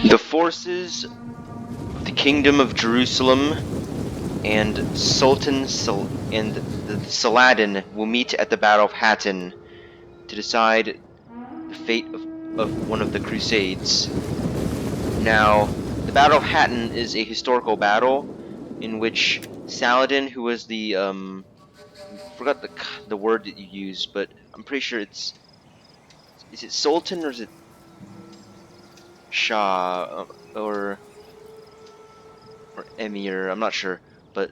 The forces of the Kingdom of Jerusalem and the Saladin will meet at the Battle of Hattin to decide the fate of one of the Crusades. Now, the Battle of Hattin is a historical battle in which Saladin, who was the forgot the word that you use, but I'm pretty sure is it Sultan or is it Shah or Emir? I'm not sure, but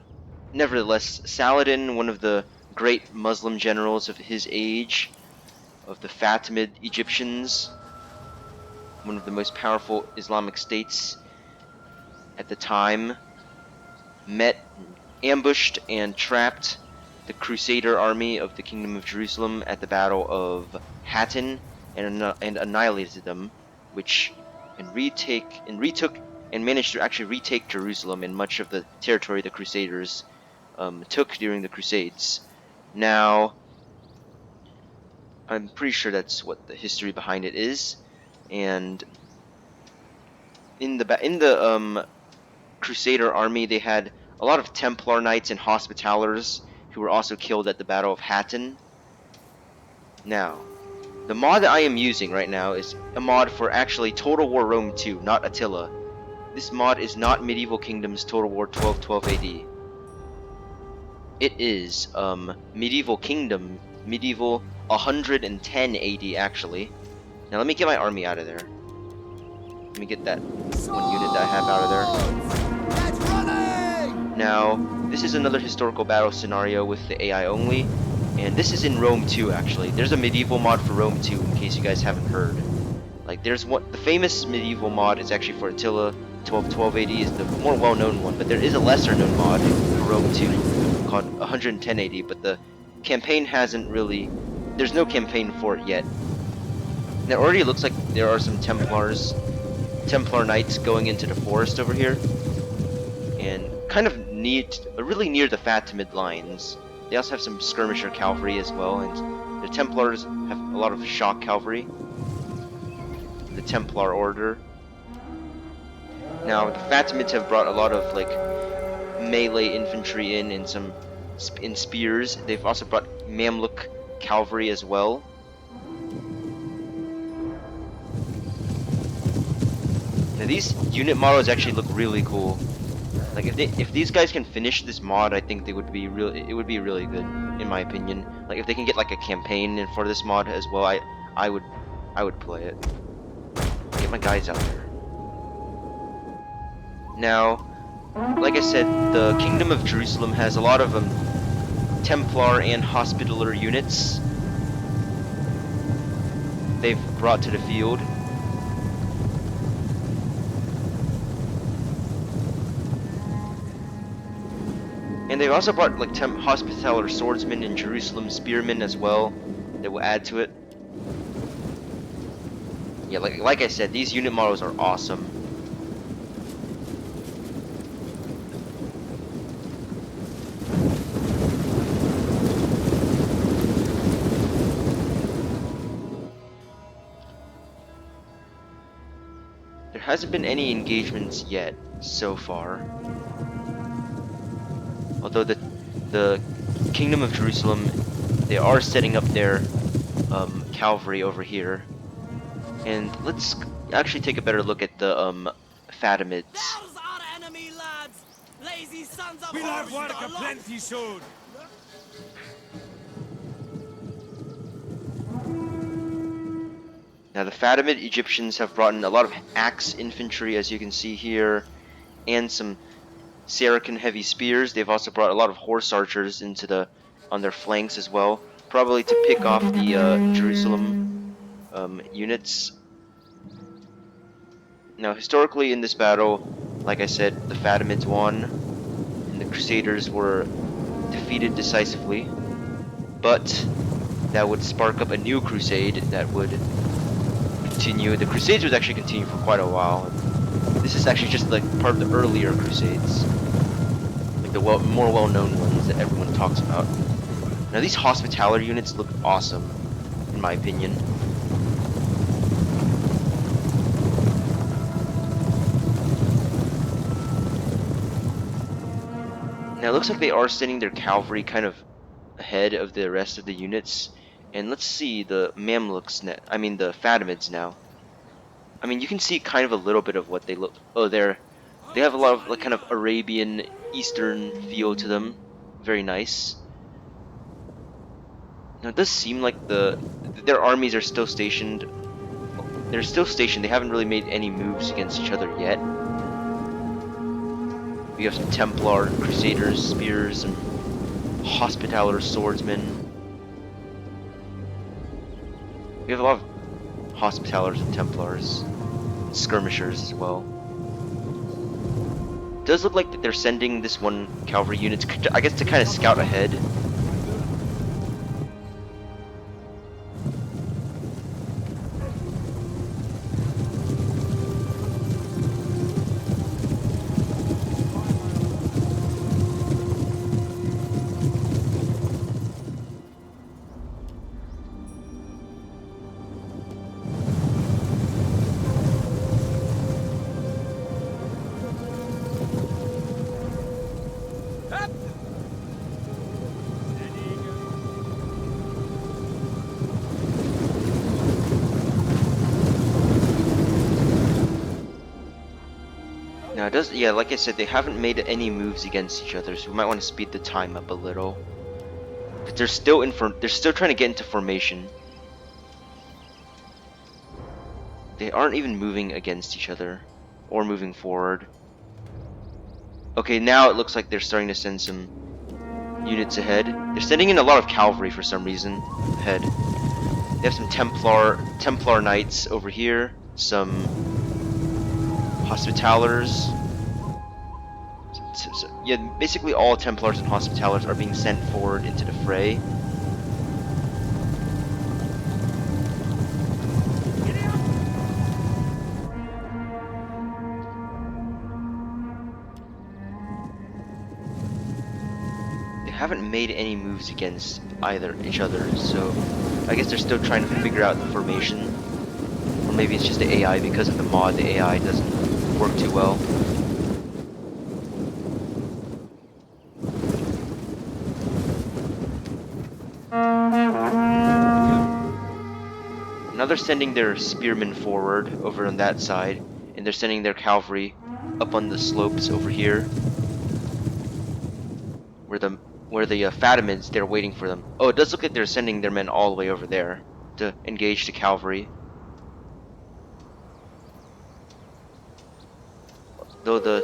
nevertheless, Saladin, one of the great Muslim generals of his age, of the Fatamid Egyptians, one of the most powerful Islamic states at the time, ambushed and trapped the Crusader army of the Kingdom of Jerusalem at the Battle of Hattin and annihilated them, and managed to actually retake Jerusalem and much of the territory the Crusaders took during the Crusades. Now, I'm pretty sure that's what the history behind it is, and in the Crusader army, they had a lot of Templar knights and Hospitallers who were also killed at the Battle of Hattin. Now, the mod that I am using right now is a mod for actually Total War Rome 2, not Attila. This mod is not Medieval Kingdoms Total War 1212 AD. It is Medieval 110 AD actually. Now let me get my army out of there. Let me get that one unit that I have out of there. Now, this is another historical battle scenario with the AI only, and this is in Rome 2 actually. There's a medieval mod for Rome 2 in case you guys haven't heard. Like the famous medieval mod is actually for Attila 1212 AD is the more well-known one, but there is a lesser-known mod for Rome 2 called 110 AD, but the campaign there's no campaign for it yet. And it already looks like there are some Templar Knights going into the forest over here, and kind of really near the Fatamid lines. They also have some skirmisher cavalry as well, and the Templars have a lot of shock cavalry. The Templar Order. Now, the Fatimids have brought a lot of melee infantry in spears. They've also brought Mamluk cavalry as well. Now, these unit models actually look really cool. Like if these guys can finish this mod, I think it would be really good in my opinion. Like if they can get like a campaign in for this mod as well, I would play it. Get my guys out there. Now, like I said, the Kingdom of Jerusalem has a lot of Templar and Hospitaller units they've brought to the field. And they've also brought Hospitaller swordsmen and Jerusalem spearmen as well that will add to it. Yeah, like I said, these unit models are awesome. There hasn't been any engagements yet so far. Although the Kingdom of Jerusalem, they are setting up their cavalry over here. And let's actually take a better look at the Fatimids. Those are enemy lads! Lazy sons of We'll have work aplenty soon. Now the Fatamid Egyptians have brought in a lot of axe infantry, as you can see here, and some Saracen heavy spears. They've also brought a lot of horse archers on their flanks as well, probably to pick off the Jerusalem units. Now historically in this battle, like I said, the Fatimids won, and the Crusaders were defeated decisively. But that would spark up a new crusade that would continue. The Crusades would actually continue for quite a while. This is actually just like part of the earlier Crusades, like the more well-known ones that everyone talks about. Now these Hospitaller units look awesome, in my opinion. Now it looks like they are sending their cavalry kind of ahead of the rest of the units. And let's see the Mamluks I mean the Fatimids now. I mean, you can see kind of a little bit of what they look. Oh, they have a lot of like kind of Arabian Eastern feel to them. Very nice. Now it does seem like their armies are still stationed. They're still stationed. They haven't really made any moves against each other yet. We have some Templar, Crusaders, Spears, and Hospitaller swordsmen. We have a lot of Hospitallers and Templars, and Skirmishers as well. It does look like that they're sending this one cavalry unit, I guess, to kind of scout ahead. Now it does, yeah, like I said, they haven't made any moves against each other, so we might want to speed the time up a little. But they're still trying to get into formation. They aren't even moving against each other or moving forward. Okay, now it looks like they're starting to send some units ahead. They're sending in a lot of cavalry for some reason ahead. They have some Templar knights over here, some Hospitallers. So, yeah, basically all Templars and Hospitallers are being sent forward into the fray. They haven't made any moves against each other, so I guess they're still trying to figure out the formation. Or maybe it's just the AI, because of the mod, the AI doesn't work too well. Now they're sending their spearmen forward over on that side, and they're sending their cavalry up on the slopes over here, where the Fatimids, they're waiting for them. Oh, it does look like they're sending their men all the way over there to engage the cavalry. Though the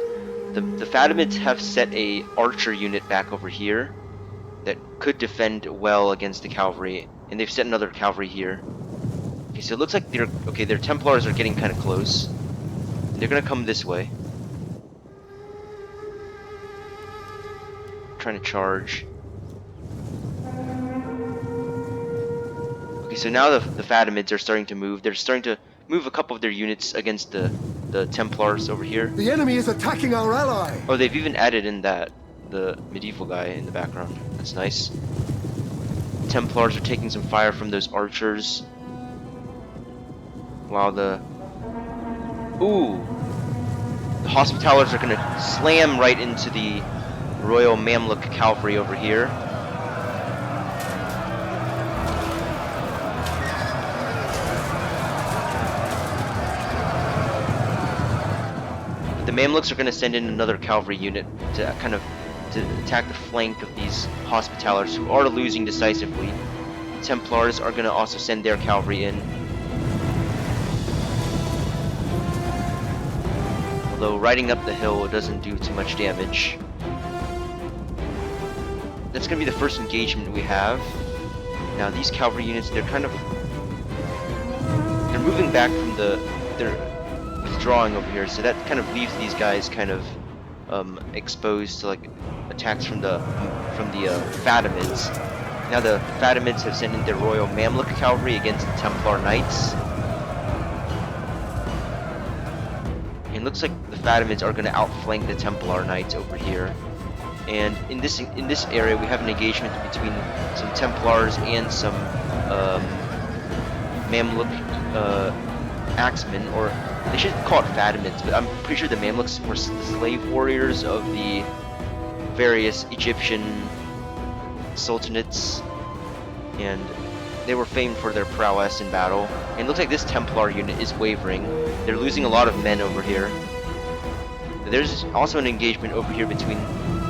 Fatimids have set a archer unit back over here that could defend well against the cavalry, and they've set another cavalry here. Okay, so it looks like their Templars are getting kind of close. They're gonna come this way, trying to charge. Okay, so now the Fatimids are starting to move. They're starting to move a couple of their units against the Templars over here. The enemy is attacking our ally! Oh, they've even added in the medieval guy in the background. That's nice. Templars are taking some fire from those archers. While the Hospitallers are gonna slam right into the Royal Mamluk cavalry over here. The Mamluks are going to send in another cavalry unit to attack the flank of these Hospitallers, who are losing decisively. Templars are going to also send their cavalry in. Although riding up the hill doesn't do too much damage. That's going to be the first engagement we have. Now these cavalry units, they're moving back from they're withdrawing over here, so that kind of leaves these guys kind of exposed to like attacks from the Fatimids. Now the Fatimids have sent in their Royal Mamluk cavalry against the Templar Knights. And it looks like the Fatimids are going to outflank the Templar Knights over here. And in this area, we have an engagement between some Templars and some Mamluk axemen, or they should call it Fatimids, but I'm pretty sure the Mamluks were the slave warriors of the various Egyptian sultanates, and they were famed for their prowess in battle. And it looks like this Templar unit is wavering. They're losing a lot of men over here. There's also an engagement over here between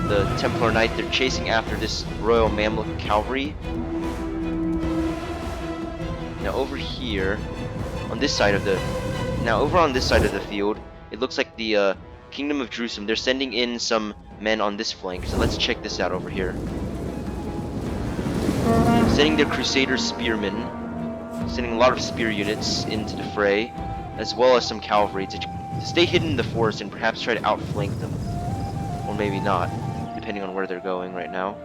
the Templar Knight. They're chasing after this Royal Mamluk cavalry. Now over here, on this side of the field, it looks like the Kingdom of Jerusalem. They're sending in some men on this flank. So let's check this out over here. Sending their Crusader spearmen, sending a lot of spear units into the fray, as well as some cavalry to stay hidden in the forest and perhaps try to outflank them, or maybe not, depending on where they're going right now.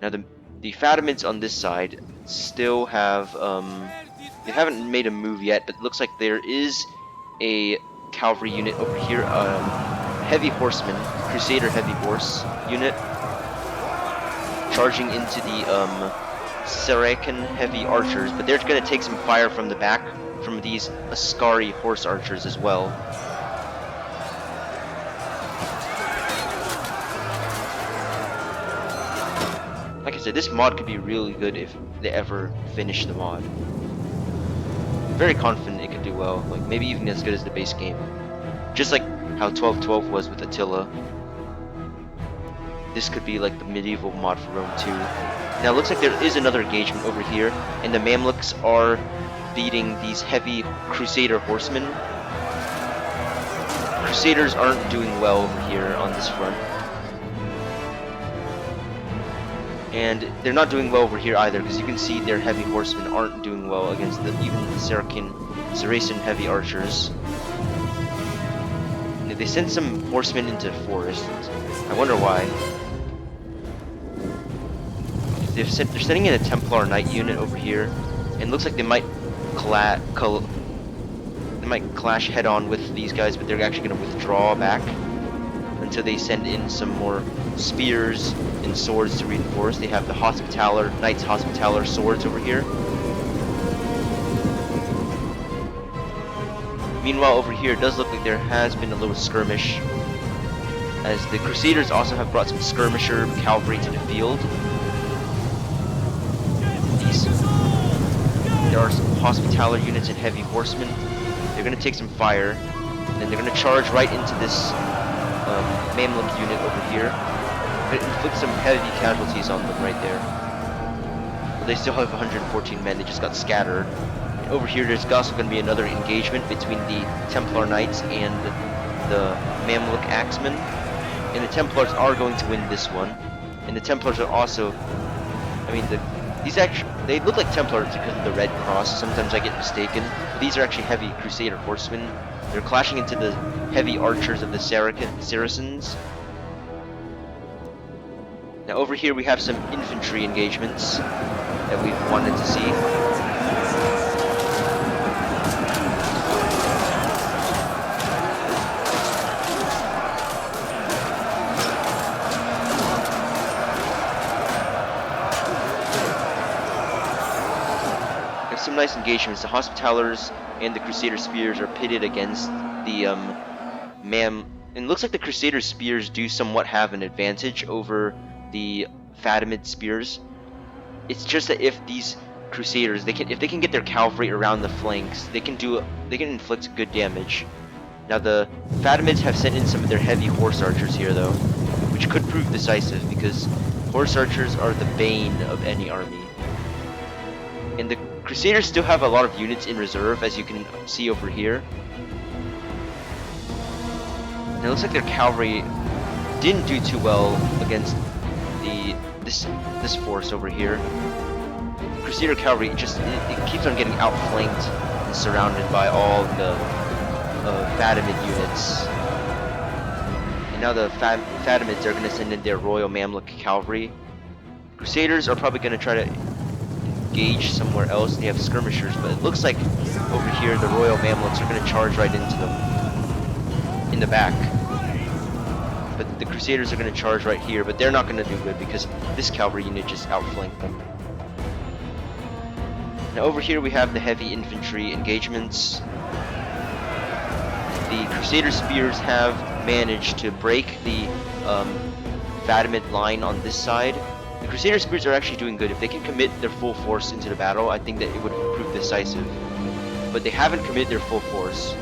Now the Fatimids on this side still have they haven't made a move yet, but it looks like there is a cavalry unit over here, heavy horsemen, Crusader heavy horse unit, charging into the Saracen heavy archers, but they're going to take some fire from the back from these Ascari horse archers as well. Like I said, this mod could be really good if they ever finish the mod. Very confident it could do well, like maybe even as good as the base game. Just like how 1212 was with Attila. This could be like the medieval mod for Rome 2. Now it looks like there is another engagement over here, and the Mamluks are beating these heavy Crusader horsemen. Crusaders aren't doing well over here on this front. And they're not doing well over here either, because you can see their heavy horsemen aren't doing well against even the Saracen heavy archers. And they sent some horsemen into the forest. I wonder why. They're sending in a Templar Knight unit over here, and it looks like they might clash head-on with these guys, but they're actually going to withdraw back until they send in some more spears and swords to reinforce. They have the Knights Hospitaller swords over here. Meanwhile, over here, it does look like there has been a little skirmish, as the Crusaders also have brought some skirmisher cavalry to the field. There are some Hospitaller units and heavy horsemen. They're going to take some fire, and then they're going to charge right into this Mamluk unit over here. It inflicts some heavy casualties on them right there. But they still have 114 men, they just got scattered. And over here there's also going to be another engagement between the Templar Knights and the Mamluk Axemen. And the Templars are going to win this one. And the Templars are also, I mean, they look like Templars because of the red cross. Sometimes I get mistaken. But these are actually heavy Crusader horsemen. They're clashing into the heavy archers of the Saracens. Now over here we have some infantry engagements that we've wanted to see. Some nice engagements. The Hospitallers and the Crusader spears are pitted against the and it looks like the Crusader spears do somewhat have an advantage over the Fatamid spears. It's just that if these Crusaders, if they can get their cavalry around the flanks, they can inflict good damage. Now the Fatimids have sent in some of their heavy horse archers here though, which could prove decisive because horse archers are the bane of any army. And the Crusaders still have a lot of units in reserve, as you can see over here. And it looks like their cavalry didn't do too well against this force over here. The Crusader cavalry it keeps on getting outflanked and surrounded by all the Fatamid units. And now the Fatimids are going to send in their Royal Mamluk cavalry. Crusaders are probably going to try to engage somewhere else. They have skirmishers, but it looks like over here the Royal Mamluks are going to charge right into them in the back. But the Crusaders are going to charge right here, but they're not going to do good because this cavalry unit just outflanked them. Now over here we have the heavy infantry engagements. The Crusader spears have manage to break the Fatamid line on this side. The Crusader Spears are actually doing good. If they can commit their full force into the battle, I think that it would prove decisive. But they haven't committed their full force,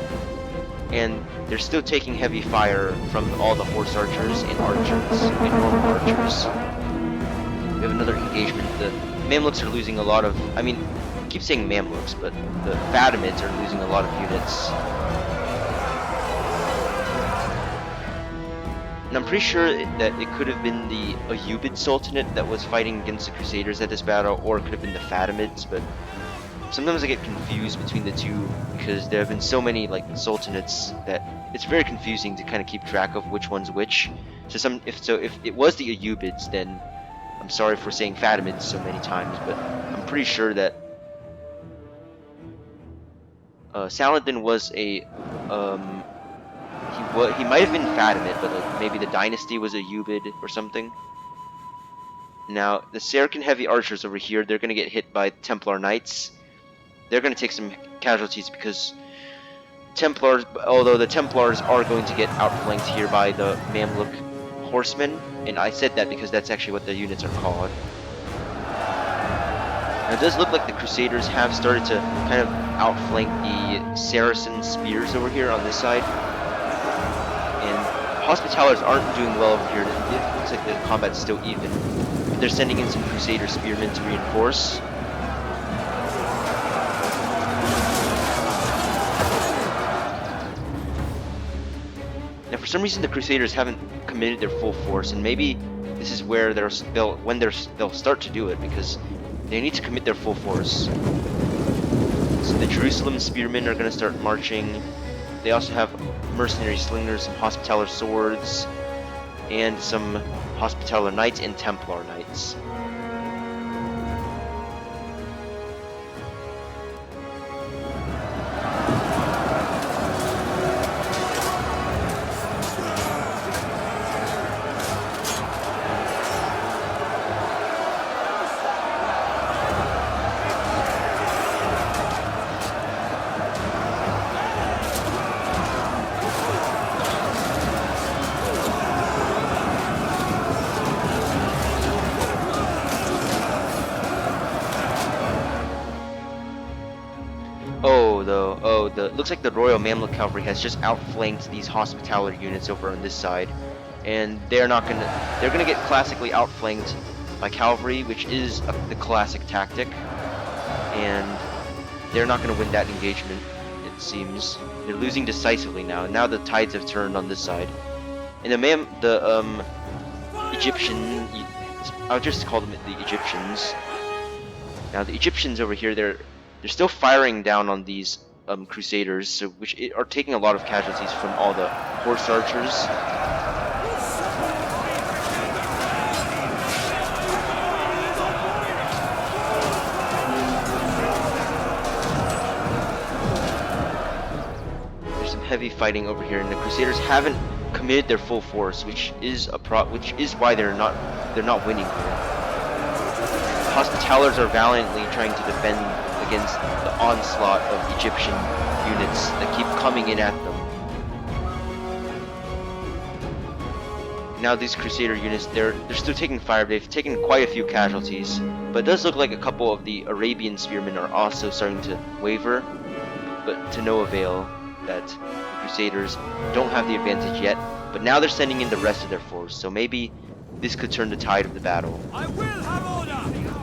and they're still taking heavy fire from all the horse archers and archers and normal archers. We have another engagement. The Mamluks are losing a lot of, I mean, I keep saying Mamluks, but the Fatamids are losing a lot of units. And I'm pretty sure that it could have been the Ayyubid Sultanate that was fighting against the Crusaders at this battle, or it could have been the Fatamids, but sometimes I get confused between the two because there have been so many like sultanates that it's very confusing to kind of keep track of which one's which. So if it was the Ayyubids, then I'm sorry for saying Fatimids so many times, but I'm pretty sure that Saladin was a he might have been Fatamid, but like maybe the dynasty was Ayyubid or something. Now the Saracen heavy archers over here, they're gonna get hit by Templar knights. They're gonna take some casualties because Templars, although the Templars are going to get outflanked here by the Mamluk horsemen, and I said that because that's actually what the units are called. Now it does look like the Crusaders have started to kind of outflank the Saracen spears over here on this side. And Hospitallers aren't doing well over here. It looks like the combat's still even. But they're sending in some Crusader spearmen to reinforce. Now for some reason the Crusaders haven't committed their full force, and maybe this is where they'll start to do it, because they need to commit their full force. So the Jerusalem spearmen are going to start marching. They also have mercenary slingers, some Hospitaller swords, and some Hospitaller knights and Templar knights. Looks like the Royal Mamluk Cavalry has just outflanked these Hospitaller units over on this side, and they're gonna get classically outflanked by cavalry, which is the classic tactic, and they're not gonna win that engagement, it seems. They're losing decisively now, and now the tides have turned on this side. And the Egyptian, I'll just call them the Egyptians. Now the Egyptians over here, they're still firing down on these Crusaders, so which are taking a lot of casualties from all the horse archers. There's some heavy fighting over here, and the Crusaders haven't committed their full force, which is why they're not winning here. Hospitallers are valiantly trying to defend against the onslaught of Egyptian units that keep coming in at them. Now these Crusader units, they're still taking fire. They've taken quite a few casualties, but it does look like a couple of the Arabian spearmen are also starting to waver, but to no avail. That the Crusaders don't have the advantage yet, but now they're sending in the rest of their force, so maybe this could turn the tide of the battle. I will have order.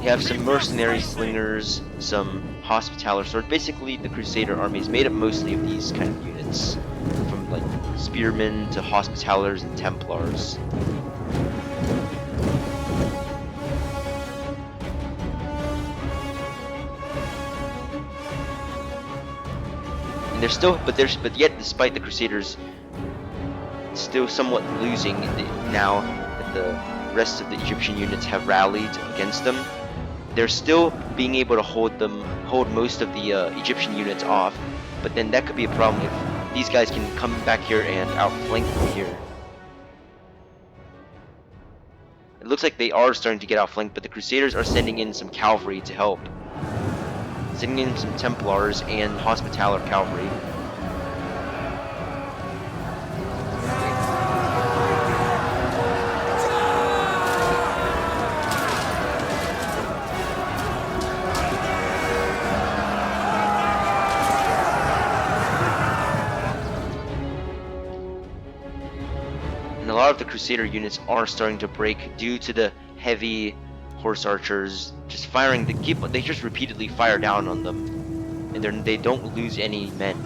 You have some mercenary slingers, some Hospitaller swords. Basically, the Crusader army is made up mostly of these kind of units, from like spearmen to Hospitallers and Templars. And they're still, but yet, despite the Crusaders still somewhat losing now that the rest of the Egyptian units have rallied against them, they're still being able to hold most of the Egyptian units off, but then that could be a problem if these guys can come back here and outflank from here. It looks like they are starting to get outflanked, but the Crusaders are sending in some cavalry to help. Sending in some Templars and Hospitaller cavalry. Crusader units are starting to break due to the heavy horse archers just firing. They just repeatedly fire down on them, and they don't lose any men.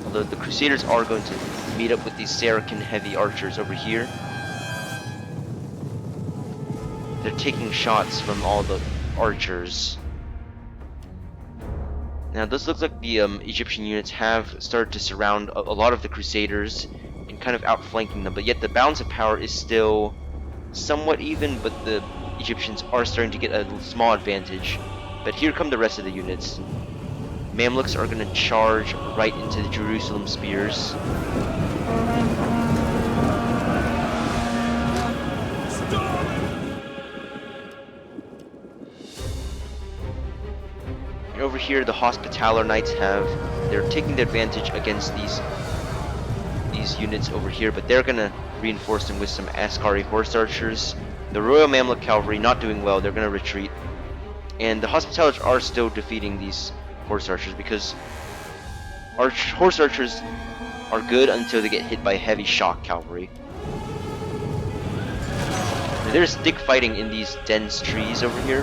Although the Crusaders are going to meet up with these Saracen heavy archers over here. They're taking shots from all the archers. Now this looks like the Egyptian units have started to surround a lot of the Crusaders and kind of outflanking them, but yet the balance of power is still somewhat even, but the Egyptians are starting to get a small advantage. But here come the rest of the units. Mamluks are going to charge right into the Jerusalem spears. And over here, the Hospitaller Knights they're taking the advantage against these units over here, but they're going to reinforce them with some Askari horse archers. The Royal Mamluk cavalry not doing well, they're going to retreat. And the Hospitallers are still defeating these horse archers because horse archers are good until they get hit by heavy shock cavalry. There's stick fighting in these dense trees over here.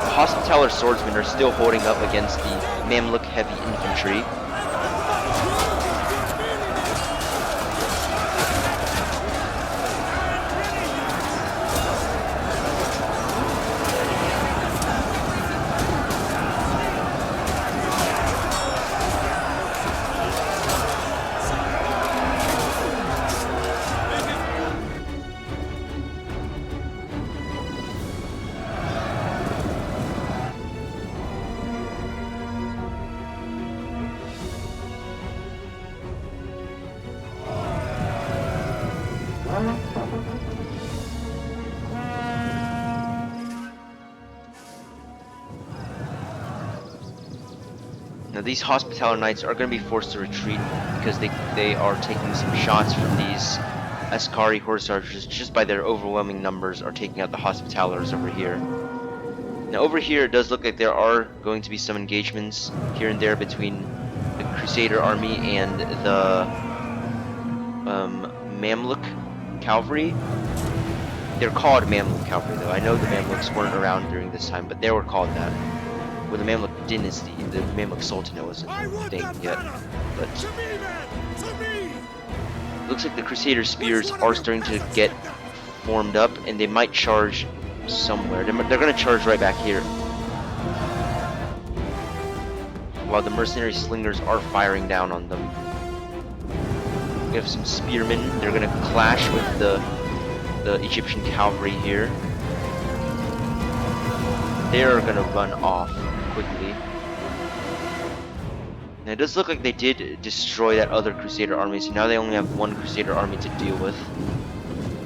The Hospitaller swordsmen are still holding up against the Mamluk heavy infantry. Now these Hospitaller Knights are going to be forced to retreat because they are taking some shots from these Askari horse archers just by their overwhelming numbers are taking out the Hospitallers over here. Now over here it does look like there are going to be some engagements here and there between the Crusader army and the Mamluk cavalry. They're called Mamluk cavalry though. I know the Mamluks weren't around during this time, but they were called that. With the Mamluk dynasty, the Mamluk Sultan wasn't a thing yet. But looks like the Crusader spears are starting to get formed up, and they might charge somewhere. They're going to charge right back here. While the mercenary slingers are firing down on them. We have some spearmen. They're going to clash with the Egyptian cavalry here. They're going to run off quickly. Now it does look like they did destroy that other Crusader army, so now they only have one Crusader army to deal with.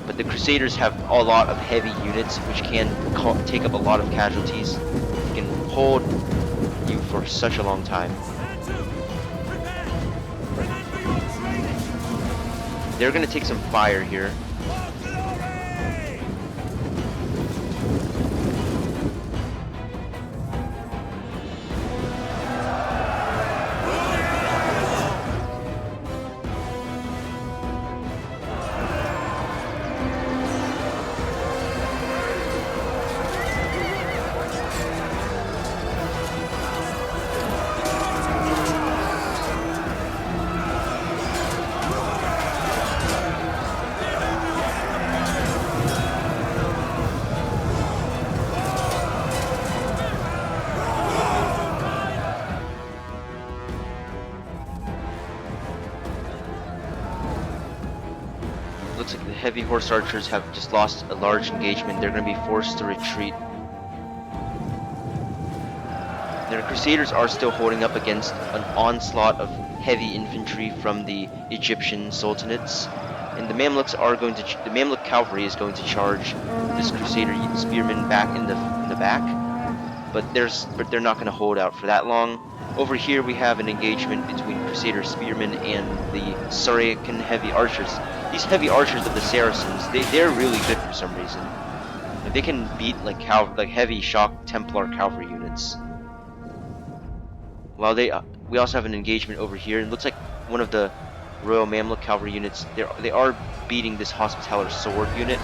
But the Crusaders have a lot of heavy units, which can take up a lot of casualties. They can hold you for such a long time. They're going to take some fire here. Looks like the heavy horse archers have just lost a large engagement. They're going to be forced to retreat. The Crusaders are still holding up against an onslaught of heavy infantry from the Egyptian sultanates, and the Mamluks the Mamluk cavalry is going to charge this Crusader spearmen back in the back, but they're not going to hold out for that long. Over here we have an engagement between Crusader spearmen and the Saracen heavy archers. These heavy archers of the Saracens, they're really good for some reason. They can beat like heavy shock Templar cavalry units. units. While we also have an engagement over here. It looks like one of the Royal Mamluk cavalry units, they are beating this Hospitaller sword unit,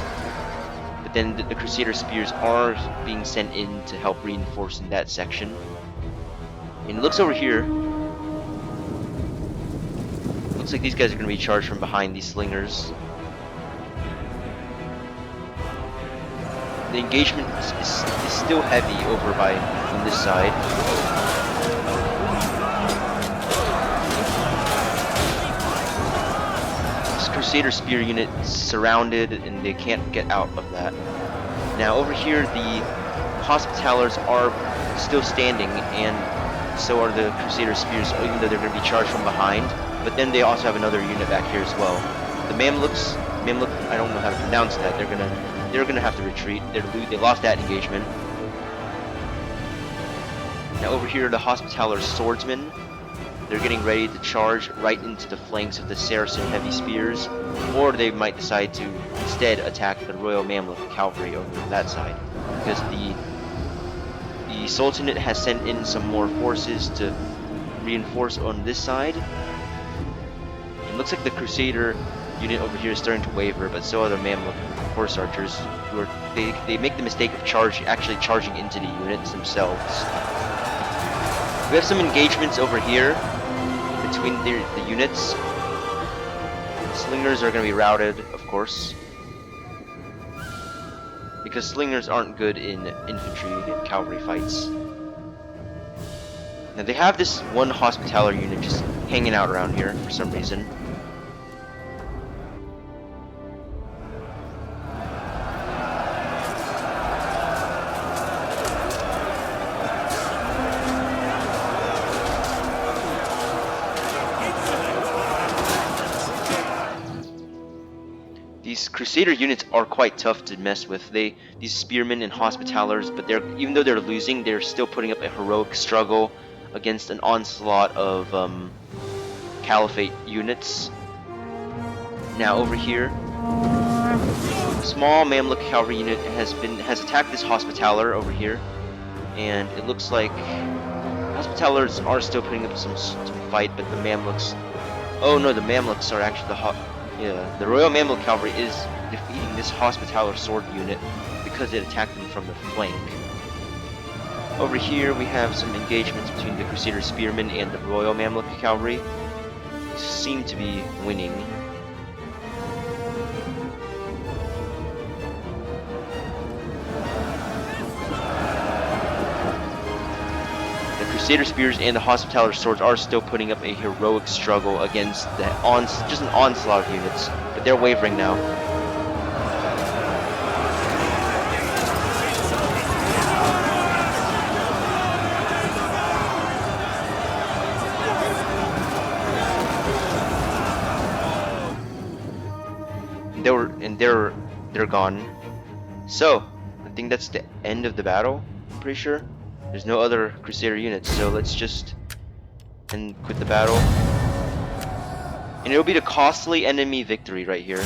but then the Crusader spears are being sent in to help reinforce in that section. And it looks over here, looks like these guys are going to be charged from behind, these slingers. The engagement is still heavy over on this side. This Crusader spear unit is surrounded and they can't get out of that. Now over here the Hospitallers are still standing, and so are the Crusader spears, even though they're going to be charged from behind. But then they also have another unit back here as well. The Mamluk, I don't know how to pronounce that. They're gonna have to retreat. They lost that engagement. Now over here, the Hospitaller swordsmen, they're getting ready to charge right into the flanks of the Saracen heavy spears, or they might decide to instead attack the Royal Mamluk cavalry over that side, because the Sultanate has sent in some more forces to reinforce on this side. It looks like the Crusader unit over here is starting to waver, but so are the Mamluk horse archers, who they make the mistake of actually charging into the units themselves. We have some engagements over here between the units. The slingers are going to be routed, of course, because slingers aren't good in infantry and cavalry fights. Now they have this one Hospitaller unit just hanging out around here for some reason. These Crusader units are quite tough to mess with. These spearmen and Hospitallers, but even though they're losing, they're still putting up a heroic struggle against an onslaught of Caliphate units. Now over here, a small Mamluk cavalry unit has attacked this Hospitaller over here, and it looks like Hospitallers are still putting up some fight, but the Mamluks. Oh no, the Mamluks are actually the Royal Mamluk Cavalry is defeating this Hospitaller sword unit because it attacked them from the flank. Over here we have some engagements between the Crusader Spearmen and the Royal Mamluk Cavalry. They seem to be winning. The Crusader Spears and the Hospitaller Swords are still putting up a heroic struggle against just an onslaught of units, but they're wavering now. They're gone. So, I think that's the end of the battle, I'm pretty sure. There's no other Crusader units, so let's just quit the battle. And it'll be the costly enemy victory right here.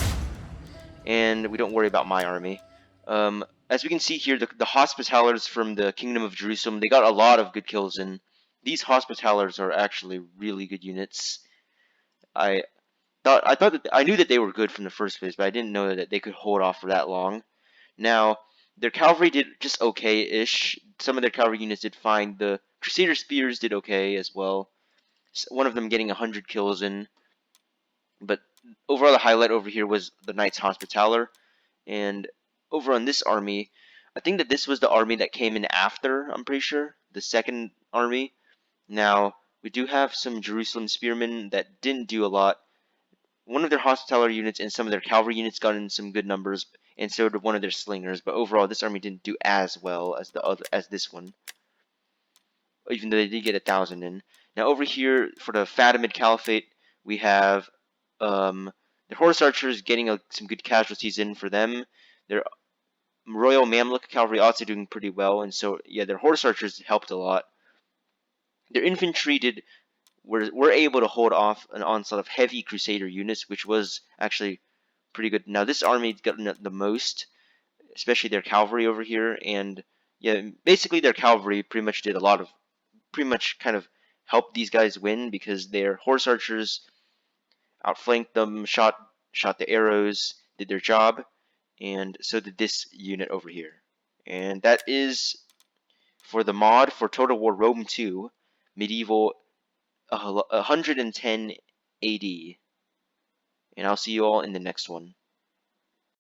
And we don't worry about my army. As we can see here, the Hospitallers from the Kingdom of Jerusalem, they got a lot of good kills in. These Hospitallers are actually really good units. I knew that they were good from the first place, but I didn't know that they could hold off for that long. Now, their cavalry did just okay-ish. Some of their cavalry units did fine. The Crusader Spears did okay as well. One of them getting 100 kills in. But overall, the highlight over here was the Knights Hospitaller. And over on this army, I think that this was the army that came in after, I'm pretty sure, the second army. Now, we do have some Jerusalem Spearmen that didn't do a lot. One of their Hospitaller units and some of their cavalry units got in some good numbers, and so did one of their slingers. But overall, this army didn't do as well as this one, even though they did get 1,000 in. Now over here for the Fatamid Caliphate, we have the horse archers getting some good casualties in for them. Their Royal Mamluk cavalry also doing pretty well, and so yeah, their horse archers helped a lot. Their infantry were able to hold off an onslaught of heavy Crusader units, which was actually pretty good. Now this army got the most, especially their cavalry over here, and yeah, basically their cavalry pretty much did a lot of, pretty much kind of helped these guys win because their horse archers outflanked them, shot the arrows, did their job, and so did this unit over here. And that is for the mod for Total War Rome 2, medieval 110 AD. And I'll see you all in the next one.